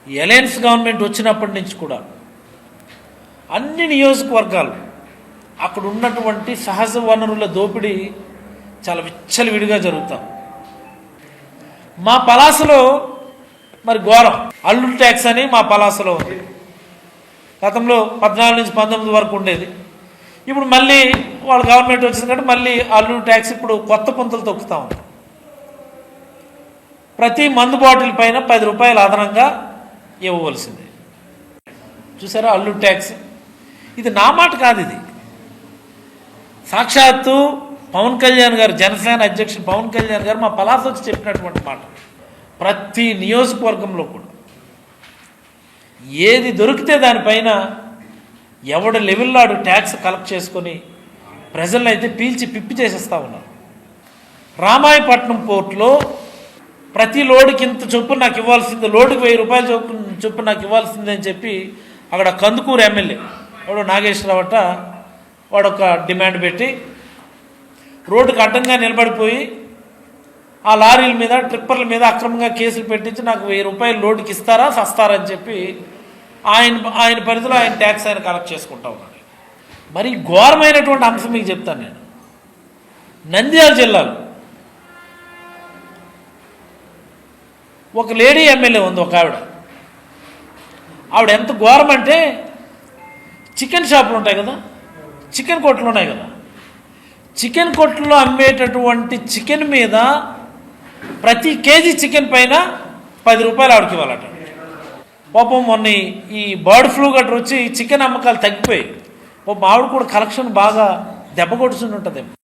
Alliance government వచ్చినప్పటి నుంచి కూడా అన్ని నియోజకవర్గాలు అక్కడ ఉన్నటువంటి సహజ వనరుల దోపిడీ చాలా విచ్చలవిడిగా జరుగుతాం. మా పలాసలో మరి ఘోరం అల్లు ట్యాక్స్ అని మా పలాసలో ఉంది. గతంలో 14 నుంచి 19 వరకు ఉండేది. ఇప్పుడు మళ్ళీ వాళ్ళ గవర్నమెంట్ వచ్చింది కాబట్టి మళ్ళీ అల్లు ట్యాక్స్ ఇప్పుడు కొత్త పుంతలు తొక్కుతా ఉంది. ప్రతి మందు బాటిల్ పైన 10 రూపాయలు అదనంగా ఇవ్వవలసిందే. చూసారా అల్లు ట్యాక్స్? ఇది నా మాట కాదు, ఇది సాక్షాత్తు పవన్ కళ్యాణ్ గారు, జనసేన అధ్యక్షుడు పవన్ కళ్యాణ్ గారు మా పలాస వచ్చి చెప్పినటువంటి మాట. ప్రతి నియోజకవర్గంలో కూడా ఏది దొరికితే దానిపైన ఎవడ లెవెల్లో ఆడు ట్యాక్స్ కలెక్ట్ చేసుకొని ప్రజలను అయితే పీల్చి పిప్పి చేసేస్తూ ఉన్నారు. రామాయపట్నం పోర్టులో ప్రతి లోడుకి ఇంత చొప్పున నాకు ఇవ్వాల్సిందే, లోడుకి 1000 రూపాయలు చొప్పున నాకు ఇవ్వాల్సిందే అని చెప్పి అక్కడ కందుకూరు ఎమ్మెల్యే వాడు నాగేశ్వరరావు అట్ట వాడొక డిమాండ్ పెట్టి రోడ్డుకు అడ్డంగా నిలబడిపోయి ఆ లారీల మీద ట్రిప్పర్ల మీద అక్రమంగా కేసులు పెట్టించి నాకు 1000 రూపాయలు లోడుకి ఇస్తారా సస్తారా అని చెప్పి ఆయన పరిధిలో ఆయన ట్యాక్స్ ఆయన కలెక్ట్ చేసుకుంటా ఉన్నాడు. మరి ఘోరమైనటువంటి అంశం మీకు చెప్తాను నేను. నంద్యాల జిల్లాలో ఒక లేడీ ఎమ్మెల్యే ఉంది, ఒక ఆవిడ ఎంత ఘోరం అంటే చికెన్ షాపులు ఉంటాయి కదా, చికెన్ కొట్లు ఉన్నాయి కదా, చికెన్ కొట్లో అమ్మేటటువంటి చికెన్ మీద ప్రతి కేజీ చికెన్ పైన 10 రూపాయలు ఆవిడకి ఇవ్వాలట. పాపం మొన్న ఈ బర్డ్ ఫ్లూ గట్రా వచ్చి చికెన్ అమ్మకాలు తగ్గిపోయి పాపం ఆవిడ కూడా కలెక్షన్ బాగా దెబ్బ కొట్టుకుని ఉంటుంది.